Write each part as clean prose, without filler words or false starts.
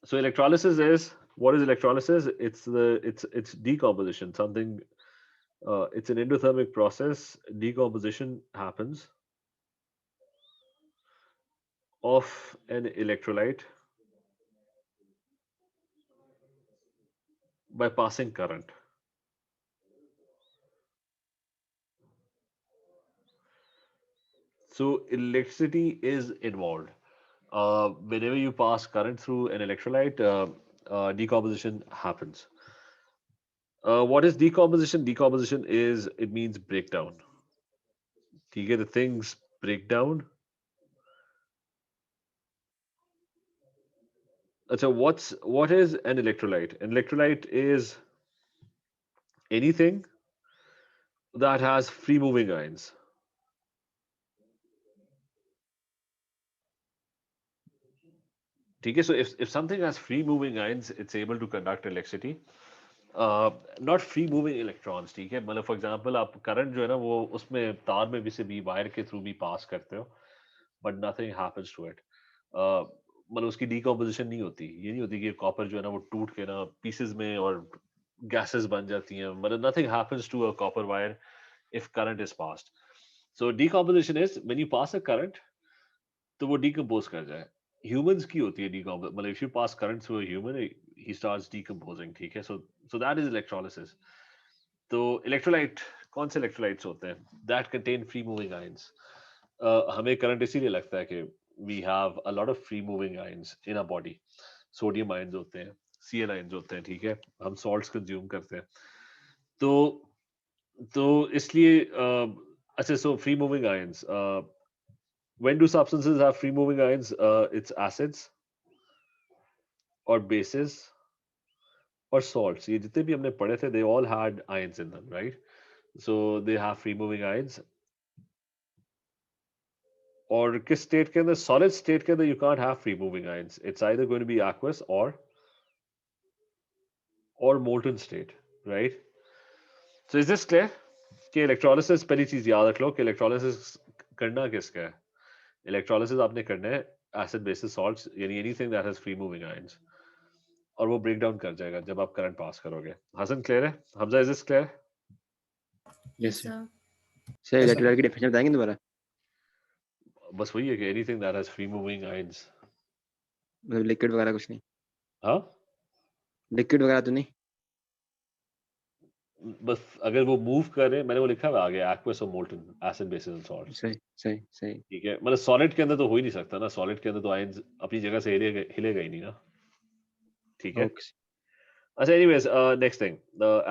So electrolysis is, what is electrolysis? It's decomposition. Something, it's an endothermic process. Decomposition happens of an electrolyte by passing current. So electricity is involved. Whenever you pass current through an electrolyte, decomposition happens. What is decomposition? Decomposition is, it means breakdown. You get the things break down. So what is an electrolyte? An electrolyte is anything that has free moving ions. Okay, so if something has free moving ions, it's able to conduct electricity. Not free moving electrons, ठीक है, मतलब for example आप current जो है ना वो उसमें तार में भी से भी वायर के थ्रू भी पास करते हो, but nothing happens to it. मतलब उसकी डीकम्पोजिशन नहीं होती, ये नहीं होती कि कॉपर जो है ना वो टूट के ना पीसेस में और गैसेस बन जाती हैं, मतलब nothing happens to a copper wire if current is passed. So decomposition is when you pass a current तो वो डीकम्पोज कर जाए। ह्यूमंस की होती है डीकम्पोज, मतलब if you pass current through a human he starts decomposing, ठीक है। So that is electrolysis. तो इलेक्ट्रोलाइट, कौन से इलेक्ट्रोलाइट्स होते हैं? That contain free moving ions. हमें करंट इसीलिए लगता है कि we have a lot of free moving ions in a body. Sodium ions होते हैं, सीएल आयंस होते हैं, ठीक है, हम सॉल्ट्स कंज्यूम करते हैं। तो तो इसलिए अच्छा, so free moving ions, when do substances have free moving ions? It's acids or bases or salts. ये जितने भी हमने पढ़े थे, they all had ions in them, right? So they have free moving ions. और किस स्टेट के अंदर? सॉलिड स्टेट के अंदर you can't have free moving ions. It's either going to be aqueous or molten state, right? So is this clear? कि electrolysis, पहली चीज याद रख लो कि इलेक्ट्रोलिसिस करना किसका है। इलेक्ट्रोलिसिस आपने करना है एसिड बेसिस सॉल्ट्स, यानी anything that has free moving ions, और वो ब्रेक डाउन कर जाएगा जब आप करंट पास करोगे। हसन क्लियर है? Hamza is this clear? Yes Yes, sir. sir. Sir electrolyte की डेफिनेशन बताएंगे दोबारा? बस वही है कि anything that has free moving ions. मतलब लिक्विड वगैरह कुछ नहीं? हाँ, लिक्विड वगैरह तो नहीं? बस अगर वो मूव करे, मैंने वो लिखा हुआ आगे, एक्वस और molten, acid basis and salts, सही सही सही। ठीक है। मतलब सॉलिड के अंदर तो हो ही नहीं सकता ना, सॉलिड के अंदर तो आयंस अपनी जगह से हिलेगा ही नहीं ना, ठीक है। ओके। अच्छा, anyways, next thing,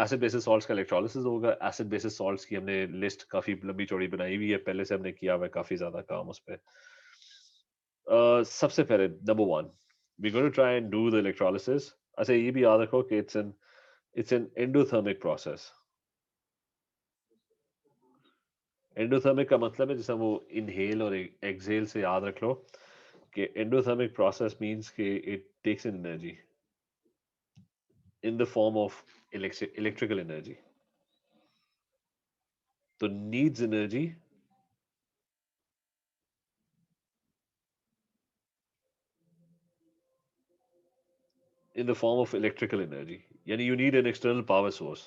acid basis salts का इलेक्ट्रोलिसिस होगा। एसिड बेसिस सॉल्ट्स की हमने लिस्ट काफी लंबी चौड़ी बनाई हुई है, पहले से हमने किया हुआ है काफी ज्यादा काम उस पर। सबसे पहले number one, we going to try and do the electrolysis. अच्छा, ये भी याद रखो कि it's an endothermic process. Endothermic का मतलब है, जैसे वो इनहेल और एक्सहेल से याद रख लो कि एंडोथर्मिक प्रोसेस मींस कि it takes in energy in the form of electrical energy, तो needs energy in the form of electrical energy, यानी you need an external power source।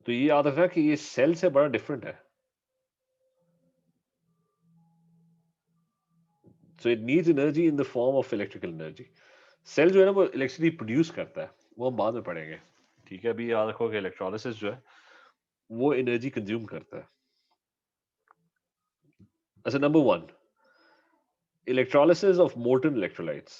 तो ये याद रखना कि ये सेल से बड़ा डिफरेंट है। So it needs energy in the form of electrical energy। Cell जो है ना वो इलेक्ट्रिसिटी प्रोड्यूस करता है, वो हम बाद में पढ़ेंगे, ठीक है। अभी याद रखो कि इलेक्ट्रोलिसिस जो है वो एनर्जी कंज्यूम करता है। अच्छा, number one, electrolysis of molten electrolytes।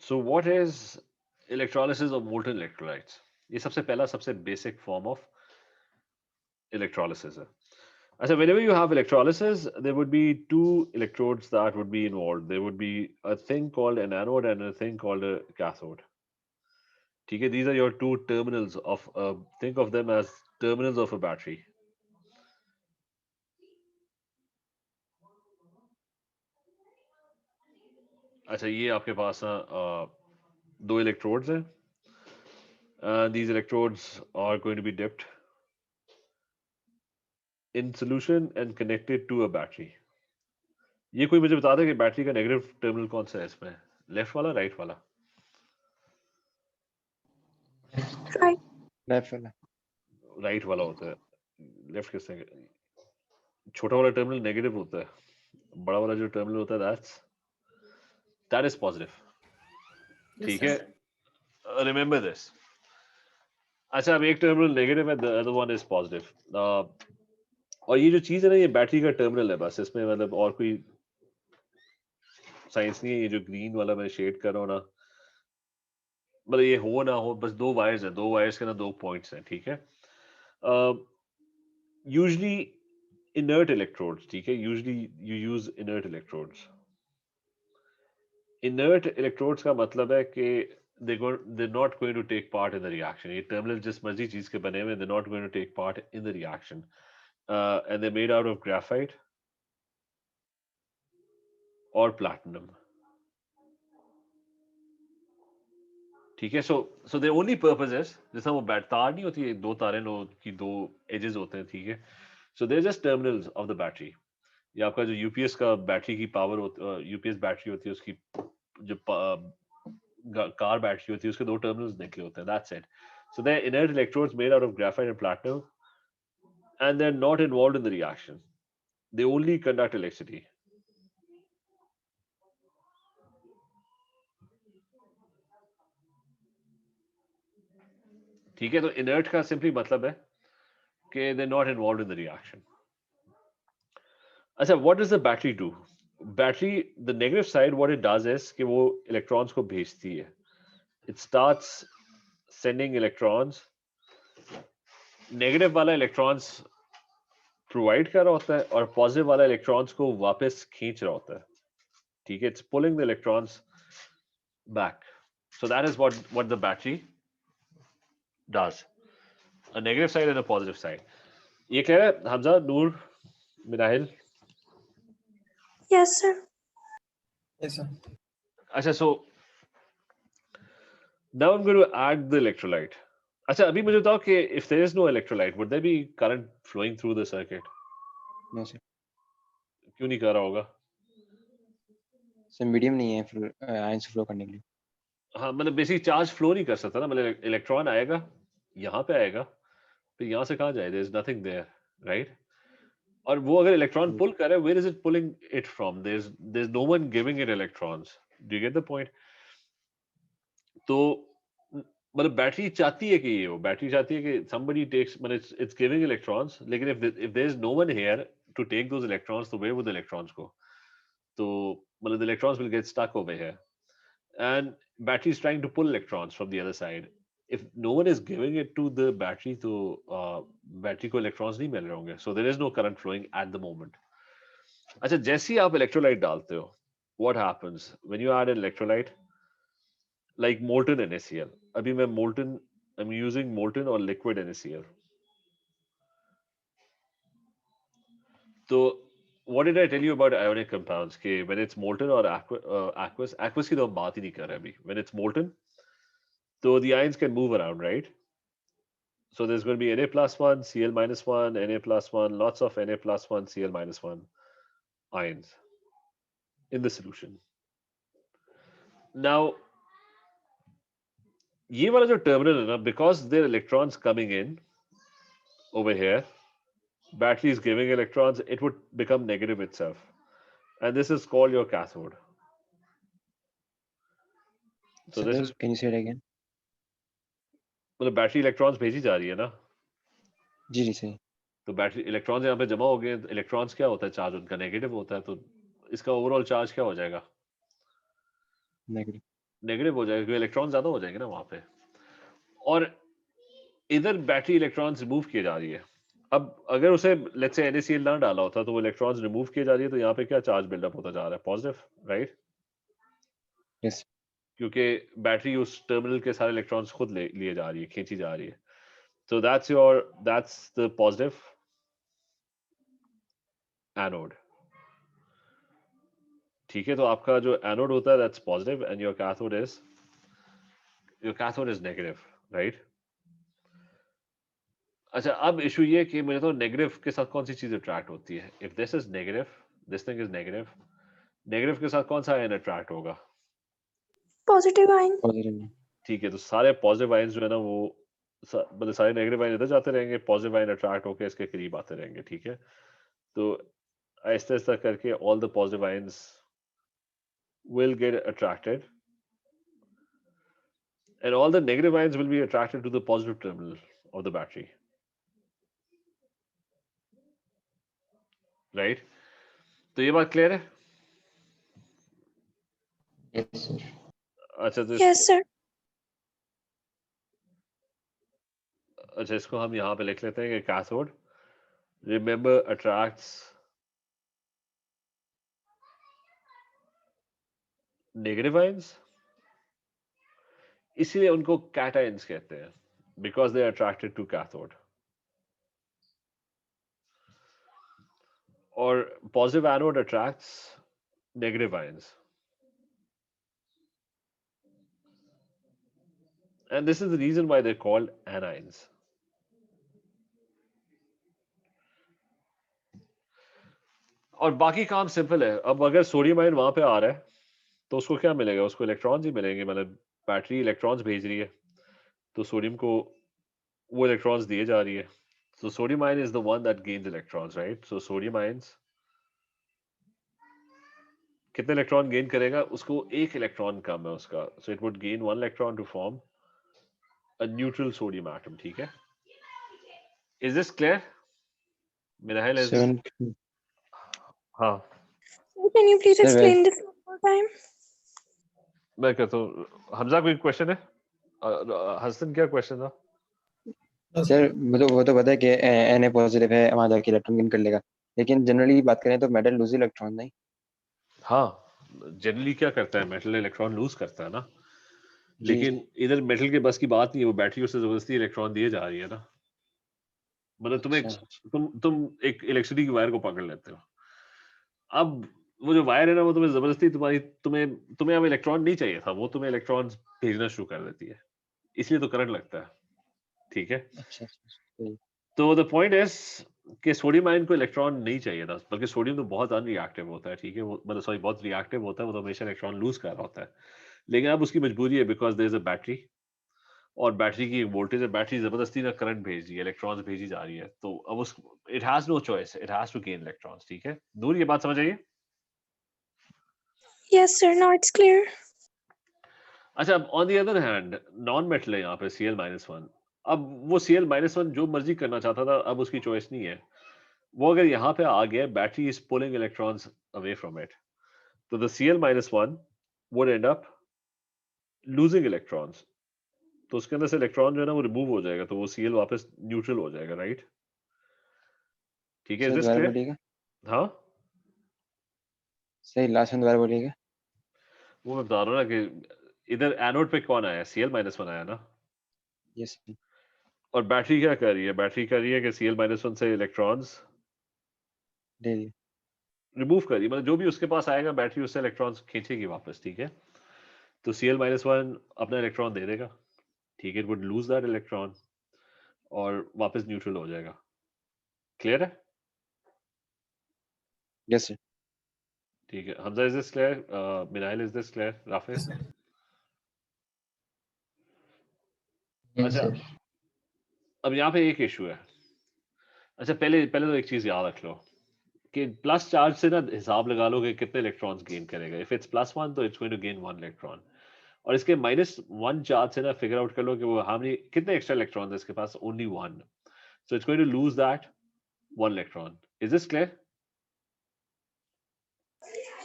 So what is electrolysis of molten electrolytes? ये सबसे पहला, सबसे बेसिक फॉर्म ऑफ इलेक्ट्रोलिसिस है। So whenever you have electrolysis, there would be two electrodes that would be involved. There would be a thing called an anode and a thing called a cathode. Okay, these are your two terminals of. Think of them as terminals of a battery. अच्छा ये आपके पास ना दो electrodes हैं. These electrodes are going to be dipped in solution and connected to a battery. ये कोई मुझे बता दे कि बैटरी का नेगेटिव टर्मिनल कौन सा है इसमें, लेफ्ट वाला राइट वाला? Right. लेफ्ट वाला. राइट वाला होता है. लेफ्ट किससे? छोटा वाला टर्मिनल नेगेटिव होता है, बड़ा वाला जो टर्मिनल होता है दैट इज पॉजिटिव. Yes, ठीक sir. है, रिमेंबर दिस. अच्छा अब एक टर्मिनल नेगेटिव है, the other one is positive. और ये जो चीज है ना, ये बैटरी का टर्मिनल है बस, इसमें मतलब और कोई साइंस नहीं है. ये जो ग्रीन वाला मैं शेड कर रहा हूँ ना, मतलब ये हो ना हो, बस दो वायर्स हैं, दो वायर्स के ना दो पॉइंट्स हैं. ठीक है, यूजली inert electrodes. ठीक है, usually you use inert electrodes. Inert electrodes का मतलब है कि they're not going to take part in the reaction. ये टर्मिनल जिस मर्जी चीज के बने हुए, they're not going to take part in the reaction. And they're made out of graphite or platinum. ठीक है, so the only purpose is, जैसा वो बैट तार नहीं होती है, दो तारें की दो एजेस होते हैं. ठीक है, so they're just terminals of the battery. ये आपका जो यूपीएस का बैटरी की पावर यूपीएस बैटरी होती है, उसकी जो कार बैटरी होती है, उसके दो टर्मिनल्स निकले होते हैं. That's it. So they're inert electrodes made out of graphite and platinum, and they're not involved in the reaction. They only conduct electricity. ठीक है, तो inert का simply मतलब है कि they're not involved in the reaction. अच्छा, what does the battery do? Battery, the negative side, what it does is कि वो electrons को भेजती है. It starts sending electrons. Negative वाला इलेक्ट्रॉन्स प्रोवाइड कर रहा होता है और पॉजिटिव वाला इलेक्ट्रॉन्स को वापस खींच रहा होता है. ठीक है, it's pulling the electrons back. So that is what the battery does, a negative side and a positive side. ये कह रहा है हमजा, नूर, Minahil? Yes, sir. Yes, sir. अच्छा, so now I am going to add the electrolyte. अच्छा अभी मुझे बताओ कि if there is no electrolyte, would there be current flowing through the circuit? No sir. क्यों नहीं कर रहा होगा? सर मीडियम नहीं है फिर आयंस फ्लो करने के लिए. हाँ, मतलब बेसिक चार्ज फ्लो नहीं कर सकता ना, मतलब इलेक्ट्रॉन आएगा, यहाँ पे आएगा, फिर यहाँ से कहाँ जाए? There is nothing there, right? और वो अगर इलेक्ट्रॉन पुल करे, where is it pulling it from? There is no one giving it electrons. Do you get the point? तो मतलब बैटरी चाहती है कि ये हो, बैटरी चाहती है कि somebody takes, मतलब it's giving electrons, लेकिन if there is no one here to take those electrons, तो where would the electrons go? तो मतलब the electrons will get stuck over here, and battery is trying to pull electrons from the other side. If no one is giving it to the battery, तो battery को electrons नहीं मिल रहे होंगे, so there is no current flowing at the moment. अच्छा, जैसे ही आप electrolyte डालते हो, what happens when you add an electrolyte? Like molten NaCl. अभी मैं I'm using molten or liquid NaCl. So what did I tell you about ionic compounds? कि when it's molten or aqueous की तो हम बात ही नहीं कर रहे अभी. When it's molten, so the ions can move around, right? So there's going to be Na plus 1, Cl minus 1, Na plus 1, lots of Na plus 1, Cl minus 1 ions in the solution. Now, ये वाला जो terminal है ना, because there are electrons coming in over here, battery is giving electrons, it would become negative itself. And this is called your cathode. So this is, can you से it again? मतलब battery electrons भेजी जा रही है ना, जी जी सही. तो battery electrons यहाँ पे जमा हो गए. इलेक्ट्रॉन्स क्या होता है? चार्ज उनका नेगेटिव होता है, तो इसका ओवरऑल चार्ज क्या हो जाएगा? नेगेटिव. नेगेटिव हो जाएगा, क्योंकि इलेक्ट्रॉन ज्यादा हो जाएंगे ना वहां पे. और इधर बैटरी इलेक्ट्रॉन्स रिमूव किए जा रही है. अब अगर उसे लेट्स से NaCl ना डाला होता तो वो इलेक्ट्रॉन्स रिमूव किए जा रही है, तो यहाँ पे क्या चार्ज बिल्डअप होता जा रहा है? Positive, right? यस. क्योंकि बैटरी उस टर्मिनल के सारे इलेक्ट्रॉन्स खुद लिए जा रही है, खींची जा रही है. So that's the positive anode. ठीक है, तो आपका जो एनोड होता है that's positive and your cathode is negative, right? अच्छा, अब इशू ये कि मुझे तो नेगेटिव के साथ कौन सी चीज अट्रैक्ट होती है? If this is negative, this thing is negative, negative के साथ कौन सा आयन अट्रैक्ट होगा? Positive ion. पॉजिटिव। ठीक है, तो सारे पॉजिटिव आयंस जो है ना वो मतलब सारे नेगेटिव आयन इधर जाते रहेंगे, पॉजिटिव आयन अट्रैक्ट होकर इसके करीब आते रहेंगे, ठीक है? तो आहिस्ता आहिस्ता करके all the positive ions will get attracted and all the negative ions will be attracted to the positive terminal of the battery, right? तो ये बात क्लियर है? Yes sir. अच्छा, तो Yes, sir. अच्छा, इसको हम यहाँ पे लिख लेते हैं कि cathode remember attracts negative ions, इसीलिए उनको कैटायंस कहते हैं, because they are attracted to cathode. और positive anode attracts negative ions, and this is the reason why they're called anions. और बाकी काम सिंपल है। अब अगर सोडियम आयन वहां पे आ रहा है तो उसको क्या मिलेगा? उसको इलेक्ट्रॉन्स ही मिलेंगे, मतलब बैटरी इलेक्ट्रॉन्स भेज रही है तो सोडियम को वो इलेक्ट्रॉन्स दिए जा रही है। So sodium ion is the one that gains electrons, right? So sodium ions कितने इलेक्ट्रॉन गेन करेगा? उसको एक इलेक्ट्रॉन कम है उसका, so it would gain one electron to form a neutral sodium atom, ठीक है? Is this clear? Minahil, is this? 7। हाँ, Can you please Sir, explain this one more time? मैं कहता हूँ। हमजा कोई क्वेश्चन है? हसन क्या क्वेश्चन था? सर वो तो पता है कि Na पॉजिटिव है, वहां जाके इलेक्ट्रॉन गेन कर लेगा, लेकिन जनरली बात करें तो मेटल लूज इलेक्ट्रॉन नहीं। हाँ, जनरली क्या करता है, मेटल इलेक्ट्रॉन लूज करता है ना, जी। लेकिन इधर मेटल के बस की बात नहीं है, वो बैटरी उससे जबरदस्ती इलेक्ट्रॉन दिए जा रही है ना। मतलब अच्छा। तुम एक इलेक्ट्रिसिटी की वायर को पकड़ लेते हो, अब वो जो वायर है ना वो तुम्हें जबरदस्ती तुम्हें तुम्हें अब इलेक्ट्रॉन नहीं चाहिए था, वो तुम्हें इलेक्ट्रॉन्स भेजना शुरू कर देती है, इसलिए तो करंट लगता है, ठीक है? अच्छा सही। तो द पॉइंट इज कि सोडियम आयन को इलेक्ट्रॉन नहीं चाहिए था, बल्कि सोडियम तो बहुत अनरिएक्टिव होता है, ठीक है? वो मतलब सॉरी बहुत रिएक्टिव होता है, वो तो हमेशा इलेक्ट्रॉन लूज कर रहा होता है, लेकिन अब उसकी मजबूरी है because there is a battery, और बैटरी की वोल्टेज है, बैटरी जबरदस्ती ना करंट भेज रही है, इलेक्ट्रॉन्स भेजी जा रही है, तो अब उस it has no choice, it has to gain electrons, ठीक है? दूर ये बात समझ आइए? Yes, sir. Now it's clear. अच्छा, अब on the other hand non metal है यहाँ पे Cl-1, अब वो Cl-1 जो मर्जी करना चाहता था, अब उसकी चॉइस नहीं है, वो अगर यहाँ पे आ गया, battery is pulling electrons away from it, तो the Cl-1 would end up losing electrons, तो उसके अंदर से इलेक्ट्रॉन जो है ना वो रिमूव हो जाएगा, तो वो Cl वापस न्यूट्रल हो जाएगा, राइट? ठीक है, इज सर दिस दोबारा क्लियर? बोलिएगा। हाँ, सही, लास्ट में दोबारा बोलिएगा। वो मैं बता रहा हूँ ना कि इधर एनोड पे कौन आया? Cl-1 आया ना, यस सर। और बैटरी क्या कर रही है? बैटरी कर रही है कि Cl-1 से इलेक्ट्रॉन्स ले ली। रिमूव कर रही है, मतलब जो भी उसके पास आएगा बैटरी उससे इलेक्ट्रॉन्स खींचेगी वापस, ठीक है? तो Cl-1 अपना इलेक्ट्रॉन दे देगा, ठीक है? It would lose that electron और वापस न्यूट्रल हो जाएगा, क्लियर है? Yes sir. ठीक है, हमजा इज दिस क्लियर? मिनाइल इज दिस क्लियर? राफिज? अच्छा, अब यहाँ पे एक इशू है। अच्छा, पहले पहले तो एक चीज याद रख लो कि प्लस चार्ज से ना हिसाब लगा लो कि कितने इलेक्ट्रॉन्स गेन करेगा। इफ इट्स +1 तो it's going to gain 1 electron, और इसके -1 चार्ज से ना फिगर आउट कर लो कि वो कितने एक्स्ट्रा इलेक्ट्रॉन्स है इसके पास? Only 1, so it's going to lose that 1 electron. Is this clear?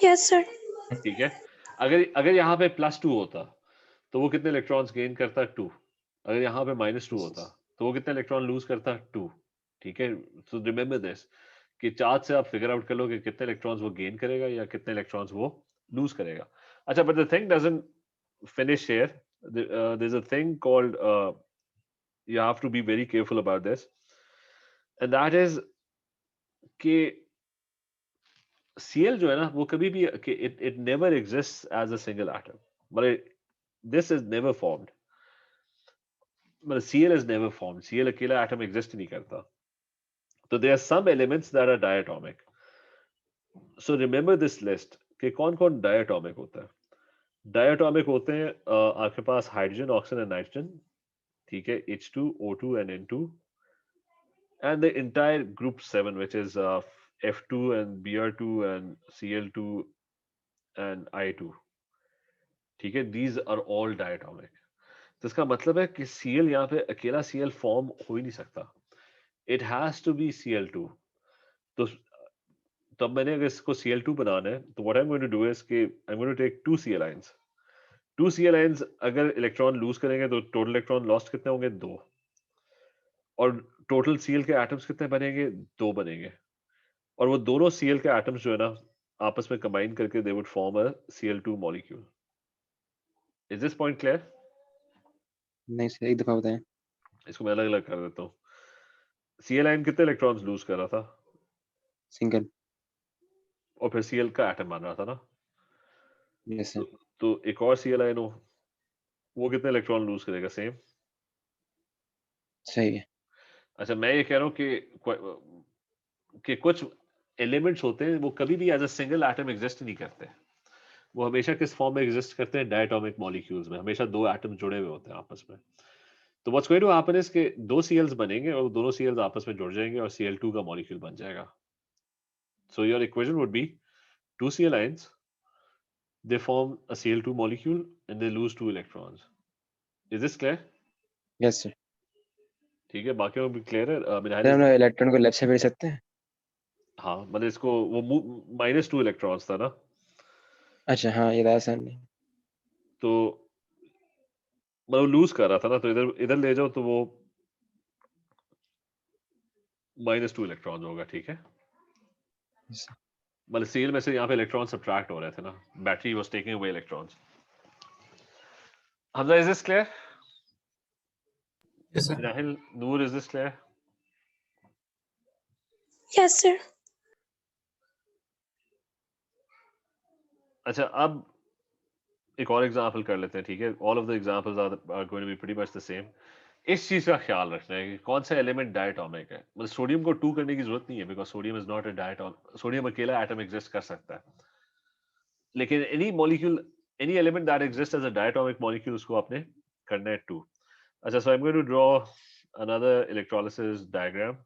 Yes, sir. ठीक है, अगर अगर यहाँ पे +2 होता तो वो कितने इलेक्ट्रॉन्स गेन करता? 2। अगर यहाँ पे -2 होता तो वो कितने इलेक्ट्रॉन लूज करता? 2, ठीक है? सो रिमेंबर दिस कि चार्ज से आप फिगर आउट कर लो कि कितने इलेक्ट्रॉन्स वो गेन करेगा या कितने इलेक्ट्रॉन्स वो लूज करेगा। अच्छा, but the thing doesn't finish here, there is a thing called, you have to be very careful about this, and that is कि Cl जो है ना वो कभी भी it never exists as a single atom, मतलब this is never formed, मतलब Cl is never formed, Cl अकेला atom exist नहीं करता. तो there are some elements that are diatomic. So remember this list कि कौन कौन diatomic होता है. Diatomic होते हैं आपके पास हाइड्रोजन, ऑक्सीजन एंड नाइट्रोजन, ठीक है, H2, O2 and N2, and the entire group 7 which is F2 and Br2 and Cl2 and I2, ठीक है, these are all diatomic. तो इसका मतलब है कि Cl यहाँ पे अकेला Cl फॉर्म हो ही नहीं सकता, it has to be Cl2. तो तब मैंने अगर इसको Cl2 बनाना है तो what I'm going to do is कि I'm going to take 2 Cl ions. 2 Cl ions अगर इलेक्ट्रॉन लूज करेंगे तो टोटल इलेक्ट्रॉन लॉस्ट कितने होंगे? 2. और टोटल Cl के एटम्स कितने बनेंगे? 2 बनेंगे. और वो दोनों Cl के एटम्स जो है ना आपस में कंबाइन करके they would form a Cl2 molecule. Is this point clear? नहीं सर, एक दफा बताएं. इसको मैं अलग अलग कर देता हूँ. Cl आयन कितने इलेक्ट्रॉन्स लूज कर रहा था? सिंगल. और फिर Cl का एटम बन रहा था ना. Yes sir. तो एक और Cl आयन हो, वो कितने इलेक्ट्रॉन लूज करेगा? सेम. सही है. अच्छा, मैं ये कह रहा हूँ कि कुछ एलिमेंट्स होते हैं वो कभी भी as a single atom exist नहीं करते. वो हमेशा किस फॉर्म में एग्जिस्ट करते हैं? डायटोमिक मॉलिक्यूल्स में. हमेशा 2 एटम जुड़े हुए होते हैं आपस में. तो what's going to happen is के 2 Cls बनेंगे और दोनों Cls आपस में जुड़ जाएंगे और Cl2 का मॉलिक्यूल बन जाएगा. So your equation would be 2 Cl ions, they form a Cl2 molecule and they lose 2 electrons. Is this clear? Yes sir. ठीक है, बाकी में भी क्लियर है? सर हम इलेक्ट्रॉन को लेफ्ट से भेज सकते हैं? हाँ, मतलब इसको वो -2 इलेक्ट्रॉन्स था ना, अच्छा हाँ, ये था सर. नहीं. तो मतलब लूज कर रहा था ना, तो इधर इधर ले जाओ तो वो -2 इलेक्ट्रॉन होगा. ठीक है, Yes, sir. मतलब सील में से यहाँ पे इलेक्ट्रॉन सब्ट्रैक्ट हो रहे थे ना, battery was taking away electrons. Hamza, is this clear? Yes, sir. Rahil, Noor, is this clear? Yes, sir. अच्छा, अब एक और एग्जांपल कर लेते हैं. ठीक है, all of the examples are going to be pretty much the same. इस चीज का ख्याल रखना है कि कौन सा एलिमेंट डायटोमिक है. मतलब सोडियम को 2 करने की जरूरत नहीं है, because sodium is not a diatomic. Sodium अकेला एटम एग्जिस्ट कर सकता है, लेकिन any molecule, any element that exist as a diatomic molecule, उसको आपने करना है 2. अच्छा, so I am going to draw another electrolysis diagram.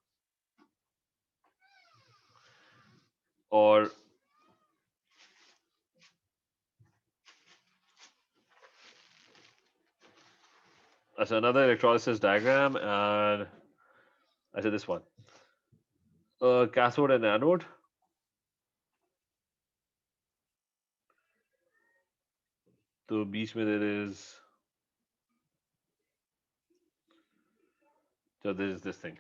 और अच्छा, another electrolysis diagram, and I said this one. Cathode and anode. तो बीच में there is, so there is this thing.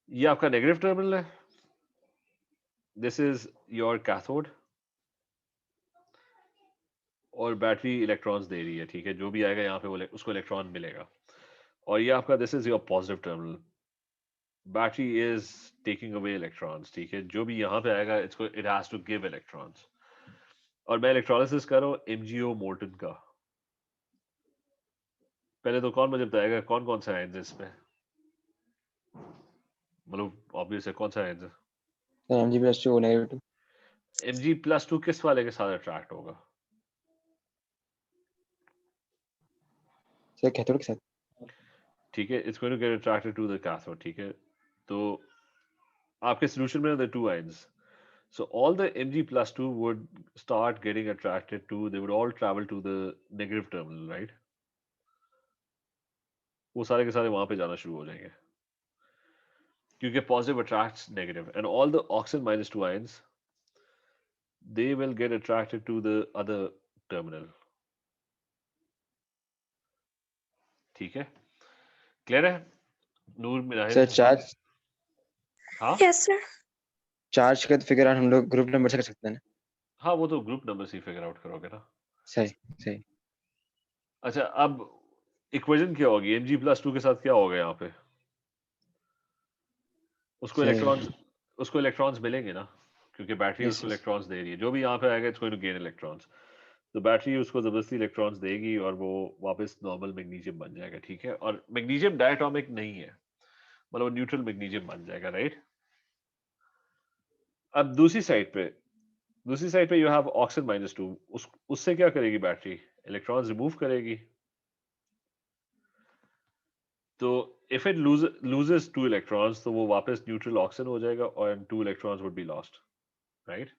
ये आपका नेगेटिव टर्मिनल है. This is your cathode. और battery electrons दे रही है. ठीक है, जो भी आएगा यहाँ पे वो उसको इलेक्ट्रॉन मिलेगा. और ये आपका this is your positive terminal. Battery is taking away electrons. ठीक है, जो भी यहाँ पे आएगा इसको it has to give electrons. और मैं इलेक्ट्रोलिसिस कर रहा हूँ MgO मोर्टन का. पहले तो कौन मुझे बताएगा कौन कौन सा आयंस है इसमें? मतलब ऑब्वियस है, कौन सा आयंस है? Sir Mg+2 -2. Mg+2 किस वाले के साथ अट्रैक्ट होगा? सर कैथोड के साथ. ठीक है, it's going to get attracted to the cathode. ठीक है, तो आपके सॉल्यूशन में the 2 ions. So all the Mg+2 would start getting attracted to, they would all travel to the negative terminal, right? वो सारे के सारे वहां पे जाना शुरू हो जाएंगे, क्योंकि positive attracts negative, and all the oxygen -2 ions, they will get attracted to the other terminal. ठीक है, क्लियर है नूर, मिराहिल? सर चार्ज, हाँ Yes, sir. चार्ज का तो फिगर हम लोग ग्रुप नंबर से कर सकते हैं ना? हाँ, वो तो ग्रुप नंबर से फिगर आउट करोगे ना. सही सही. अच्छा, अब इक्वेशन क्या होगी? Mg+2 के साथ क्या होगा यहाँ पे? उसको सर इलेक्ट्रॉन्स मिलेंगे ना. क्योंकि बैटरी Yes, उसको yes. इलेक्ट्रॉन्स दे रही है, जो भी यहाँ पे आएगा it's going to gain electrons, तो बैटरी उसको जबरदस्ती इलेक्ट्रॉन्स देगी और वो वापस नॉर्मल मैग्नीशियम बन जाएगा, ठीक है। और मैग्नीशियम डायटोमिक नहीं है, मतलब न्यूट्रल मैग्नीशियम बन जाएगा, राइट। अब दूसरी साइड पे यू हैव ऑक्सीजन -2, उससे क्या करेगी बैटरी, इलेक्ट्रॉन्स रिमूव करेगी। तो इफ इट लूजेस 2 इलेक्ट्रॉन्स तो वो वापस न्यूट्रल ऑक्सीजन हो जाएगा और 2 electrons would be lost, right.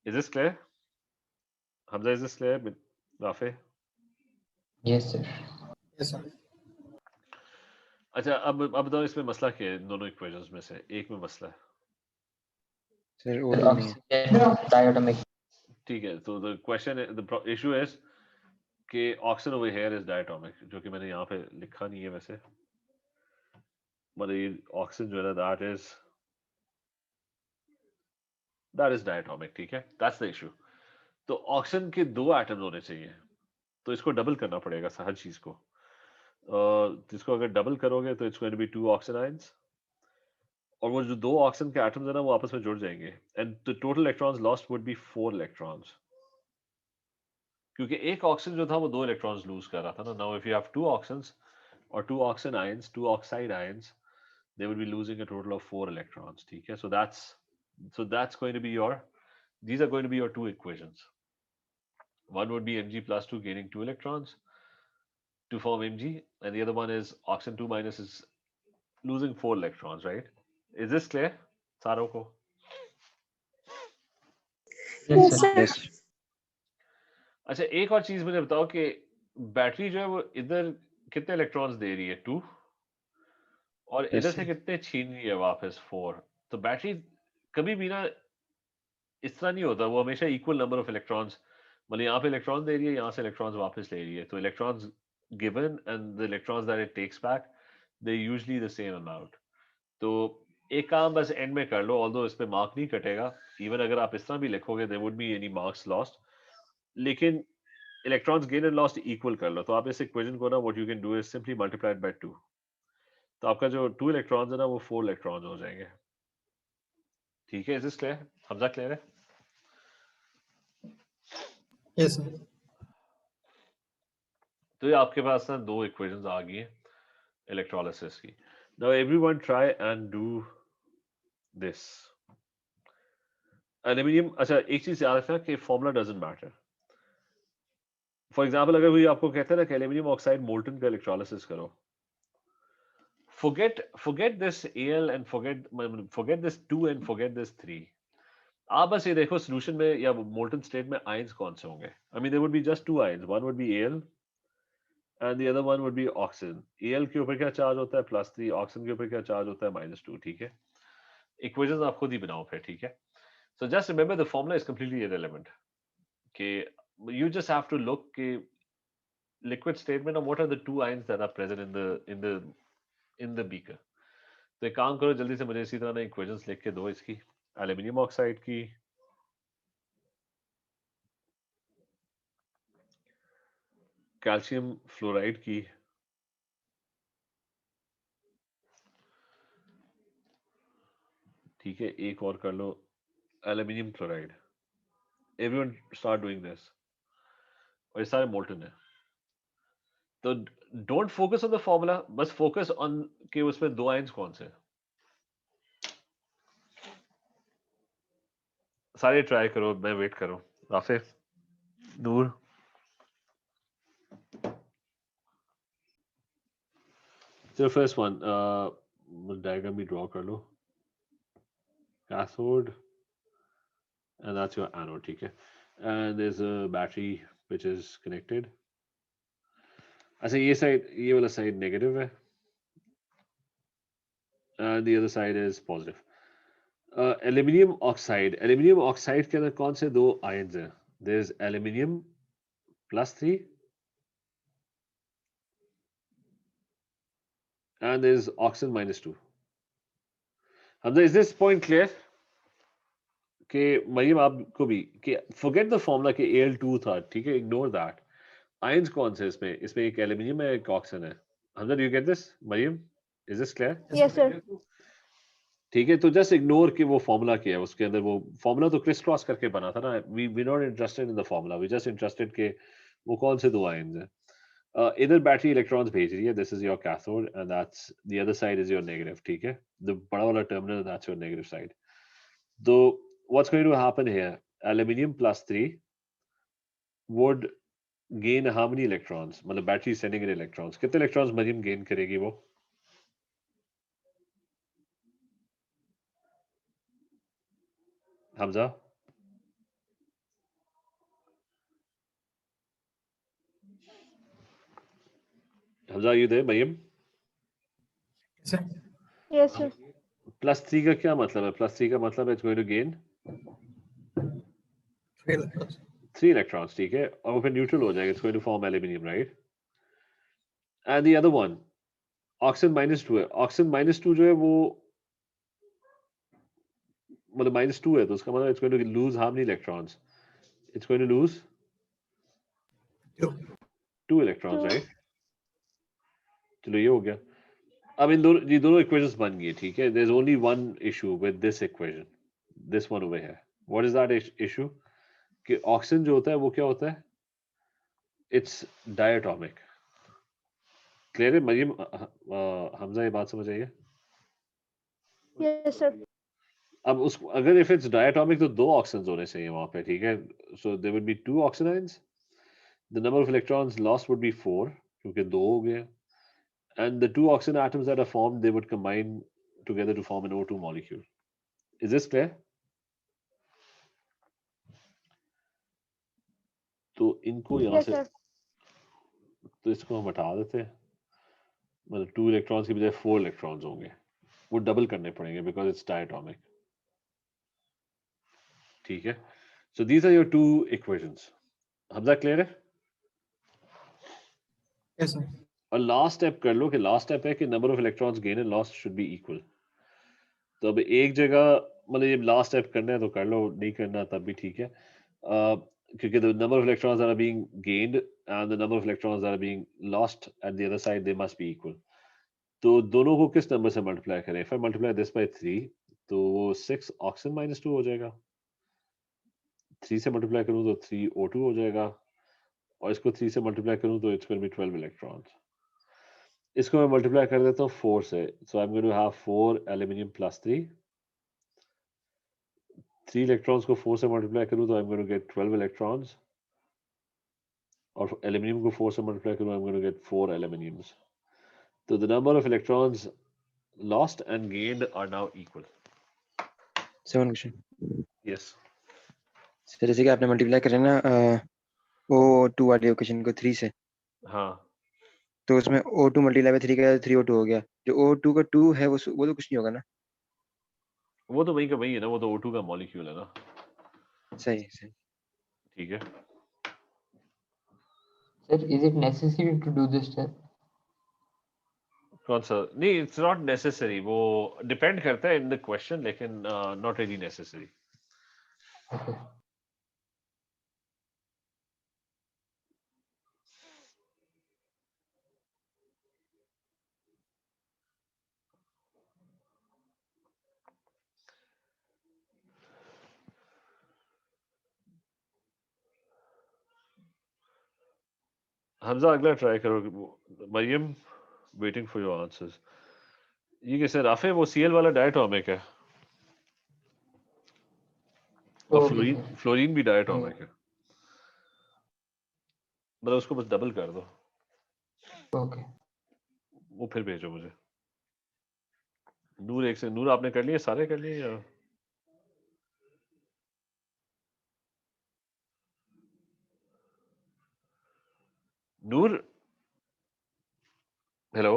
Is this clear Hamza, is this clear Rafe? Yes, sir. Yes, sir. अच्छा, अब बताओ इसमें मसला क्या है, दोनों इक्वेशंस में से एक में मसला है, Sir, O2 नहीं है. Oxygen diatomic. ठीक है। तो the question, the issue is कि oxygen over here is diatomic, जो कि मैंने यहाँ पे लिखा नहीं है वैसे, मतलब ये ऑक्सीजन जो है ना दैट इज डायटोमिक, ठीक है, दैट्स द इशू। तो ऑक्सीजन के 2 एटम्स होने चाहिए, तो इसको डबल करना पड़ेगा हर चीज को, जिसको अगर डबल करोगे तो it's going to be 2 oxygen ions, और वो जो 2 ऑक्सीजन के एटम्स है ना वो आपस में जुड़ जाएंगे, and the total electrons lost would be 4 electrons, क्योंकि एक ऑक्सीजन जो था वो 2 इलेक्ट्रॉन्स लूज कर रहा था ना। नाउ इफ यू हैव 2 ऑक्सीजंस और 2 oxygen ions, 2 oxide ions, they would be losing a total of 4 electrons, ठीक है। So that's going to be your, these are going to be your 2 equations. One would be Mg plus 2 gaining 2 electrons to form Mg, and the other one is oxygen 2 minus is losing 4 electrons, right? Is this clear सारों को? Yes, sir. Yes. अच्छा, एक और चीज मुझे बताओ कि battery जो है वो इधर कितने इलेक्ट्रॉन्स दे रही है, 2, और Yes, इधर sir. से कितने छीन रही है वापस, 4। तो बैटरी कभी भी ना इस तरह नहीं होता, वो हमेशा इक्वल नंबर ऑफ इलेक्ट्रॉन्स, मतलब यहाँ पे इलेक्ट्रॉन दे रही है, यहाँ से इलेक्ट्रॉन्स वापस ले रही है, तो electrons given and the electrons that it takes back, they usually the same amount. तो एक काम बस एंड में कर लो, ऑल्दो इस पे मार्क नहीं कटेगा, इवन अगर आप इस तरह भी लिखोगे there would be any marks lost, लेकिन electrons gain and lost equal कर लो। तो आप इस इक्वेशन को ना what you can do is simply multiplied by 2, तो आपका जो 2 इलेक्ट्रॉन्स है ना वो 4 इलेक्ट्रॉन्स हो जाएंगे, ठीक है। Is this clear Hamza, clear है? Yes, sir. तो ये आपके पास ना 2 इक्वेशंस आ गई हैं इलेक्ट्रोलिसिस की। Now everyone try and do this. Aluminium, अच्छा एक चीज याद रखना कि formula doesn't matter. For example अगर कोई आपको कहता है ना कि एल्यूमिनियम ऑक्साइड मोल्टन का इलेक्ट्रोलिसिस करो, forget this Al and forget this 2 and forget this 3। आप बस ये देखो सॉल्यूशन में या मोल्टन स्टेट में आयंस कौन से होंगे। I mean there would be just 2 ions, one would be Al and the other one would be oxygen। Al के ऊपर क्या चार्ज होता है +3, ऑक्सीजन के ऊपर क्या चार्ज होता है -2, ठीक है। इक्वेशंस आप खुद ही बनाओ फिर, ठीक है। So just remember the formula is completely irrelevant, कि you just have to look कि liquid statement of what are the 2 ions that are present in the beaker। तो एक काम करो, जल्दी से मुझे इसी तरह ना इक्वेशंस लिख के दो इसकी, एल्यूमिनियम ऑक्साइड की, कैल्शियम फ्लोराइड की, ठीक है, एक और कर लो aluminium chloride. Everyone start doing this, और ये सारे मोल्टन है। तो don't focus on the formula, बस फोकस ऑन कि उसमें 2 आयंस कौन से। सारे ट्राई करो, मैं वेट करूं। राफे, नूर, so first one, डायग्राम भी ड्रॉ कर लो, cathode and that's your anode, ठीक है। and there's a battery which is connected। अच्छा, ये साइड, ये वाला साइड नेगेटिव है and the other side is positive। Aluminium oxide के अंदर कौन से 2 आयंस हैं? there is aluminium +3 and there is oxygen -2। Hamza, is this point clear? कि मरियम आपको भी कि forget the formula कि Al2 था, ठीक है, ignore that। आयंस कौन से इसमें एक एल्यूमिनियम है, एक ऑक्सीजन है। Hamza, do you get this? Maryam, is this clear? Yes, sir. ठीक है, तो जस्ट इग्नोर कि वो फॉर्मूला क्या है उसके अंदर, वो फॉर्मूला तो क्रिस क्रॉस करके बना था ना, we not interested in the formula, we just interested के वो कौन से दो आयन्स हैं। इधर बैटरी इलेक्ट्रॉन्स भेज रही है, this is your cathode and that's the other side is your negative, ठीक है, द बड़ा वाला terminal that's your negative side. तो what's going to happen here, aluminium +3 would gain how many electrons, मतलब battery sending in electrons, कितने electrons Mariam gain करेगी वो? Hamza, Hamza you दे Mariam? Yes, sir. Yes, sir. +3 का क्या मतलब है? +3 का मतलब है it's going to gain 3 electrons. 3 electrons, ठीक है, और वो फिर न्यूट्रल हो जाएगा, it's going to form aluminium, right? And the other one oxygen -2 है, ऑक्सीजन -2 जो है वो मतलब -2 है, तो उसका मतलब it's going to lose how many electrons? It's going to lose 2. 2 electrons, 2. Right? चलो ये हो गया। अब इन दोनों, ये दोनों इक्वेशंस बन गई, ठीक है, there is only one issue with this equation, this one over here. What is that issue? कि ऑक्सीजन जो होता है वो क्या होता है? It's diatomic. क्लियर है मरियम? हमजा ये बात समझ आई है? Yes, sir. अब उस अगर इफ इट्स डायटोमिक तो दो ऑक्सीजन होने चाहिए वहां पे, ठीक है, so there would be 2 oxygen ions, the number of electrons lost would be 4 क्योंकि दो हो गए, and the 2 oxygen atoms that are formed, they would combine together to form an O2 molecule. Is this clear? तो इनको यहाँ Yes, से, sir. तो इसको हम हटा देते हैं, मतलब 2 इलेक्ट्रॉन्स की बजाय 4 इलेक्ट्रॉन्स होंगे, वो डबल करने पड़ेंगे बिकॉज इट्स डायटोमिक, ठीक है। So these are your 2 equations. Hamza clear है? Yes, sir. और लास्ट स्टेप कर लो कि लास्ट स्टेप है कि number of electrons gain and lost should be equal. तो अब एक जगह मतलब ये लास्ट स्टेप करना है तो कर लो, नहीं करना तब भी ठीक है, क्योंकि the number of electrons are being gained and the number of electrons are being lost at the other side, they must be equal. तो दोनों को किस नंबर से मल्टीप्लाई करें? If I multiply this by 3 तो वो 6 ऑक्सीजन -2 हो जाएगा, 3 से मल्टीप्लाई करूं तो 3 O2 हो जाएगा, और इसको 3 से मल्टीप्लाई करूं तो it's going to be 12 electrons. इसको मैं मल्टीप्लाई कर देता हूँ 4 से, so I am going to have 4 aluminium +3, 3 electrons को 4 से मल्टीप्लाई करूं तो I am going to get 12 electrons, और एल्यूमिनियम को 4 से मल्टीप्लाई करूं I am going to get 4 aluminiums. तो the number of electrons lost and gained are now equal. 7 question. Yes. Sir जैसे कि आपने मल्टीप्लाई करें ना O2 वाले इक्वेशन को 3 से, हाँ, तो उसमें O2 मल्टीप्लाई बाय 3 का 3O2 हो गया, जो O2 का 2 है वो तो कुछ नहीं होगा ना? वो तो वही का वही है ना, वो तो O2 का मॉलिक्यूल है ना, सही सही। ठीक है। Sir, is it necessary to do this step? कौन सा? नहीं, इट्स नॉट नेसेसरी, वो डिपेंड करता है इन द क्वेश्चन, लेकिन not really necessary. Okay. Hamza अगला ट्राई करो। Mariyam, waiting for your answers. ये कैसे राफे, वो Cl वाला डायटोमिक है, और Okay, फ्लोरीन sir. फ्लोरीन भी डायटोमिक है, मतलब उसको बस डबल कर दो, Okay. वो फिर भेजो मुझे। नूर, एक से नूर आपने कर लिए सारे, कर लिए या? नूर, हेलो?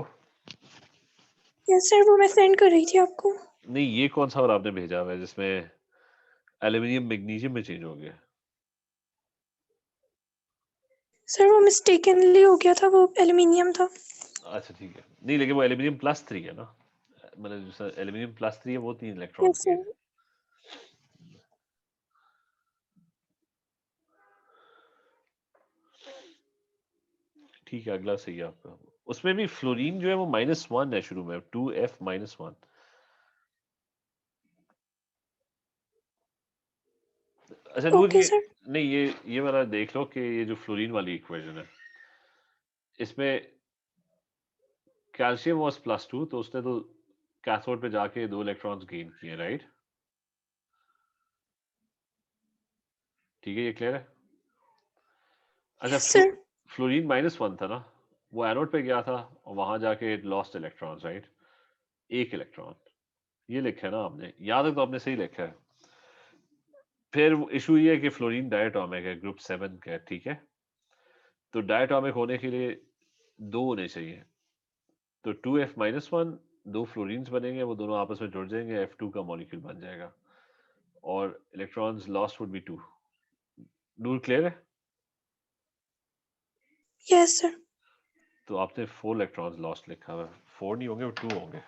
Yes, sir. वो मैं सेंड कर रही थी आपको. नहीं, ये कौन सा और आपने भेजा हुआ है जिसमें एल्यूमिनियम मैग्नीशियम में चेंज हो गया? सर वो मिस्टेकनली हो गया था, वो एल्यूमिनियम था. अच्छा ठीक है, नहीं लेकिन वो एल्यूमिनियम +3 है ना, मतलब जो एल्यूमिनियम +3 है वो 3 इलेक्ट्रॉन्स Yes, के sir. है। ठीक है, अगला सही है आपका। उसमें भी फ्लोरीन जो है वो -1 है शुरू में, 2F-1। अच्छा नूर ओके ये सर। नहीं ये वाला देख लो कि ये जो फ्लोरीन वाली इक्वेशन है इसमें कैल्शियम वाज +2 तो उसने तो कैथोड पे जाके 2 इलेक्ट्रॉन्स गेन किए राइट। ठीक है ये क्लियर है। अच्छा यस सर। फ्लोरीन -1 था ना, वो एनोड पे गया था और वहां जाके लॉस्ट इलेक्ट्रॉन्स राइट, एक इलेक्ट्रॉन। ये लिखा है ना आपने, याद है तो आपने सही लिखा है। फिर इशू ये है कि फ्लोरीन डायटोमिक है, ग्रुप 7 का है, ठीक है। तो डायटोमिक होने के लिए 2 होने चाहिए, तो 2F-1 2 फ्लोरीन्स बनेंगे, वो दोनों आपस में जुड़ जाएंगे, F2 का मॉलिक्यूल बन जाएगा और electrons lost would be 2। Noor clear है। Yes sir. तो आपने 4 इलेक्ट्रॉन्स लॉस्ट लिखा हुआ है, 4 नहीं होंगे वो 2 होंगे।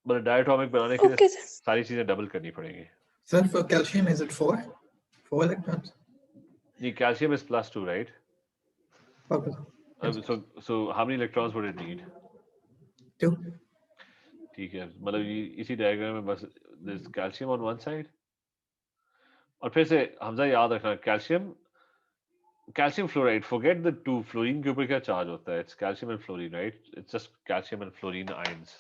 मतलब डायटोमिक बनाने के लिए ओके सर। सारी चीजें डबल करनी पड़ेंगी। Sir, for calcium, is it 4? 4 electrons? The calcium is +2, right? Okay. Yes. So how many electrons would it need? 2. ठीक है, मतलब इसी डायग्राम में बस this calcium on one side और फिर से हमजा याद रखना calcium fluoride, forget the 2 fluorine के ऊपर क्या चार्ज होता है, it's calcium and fluorine, right? It's just calcium and fluorine ions.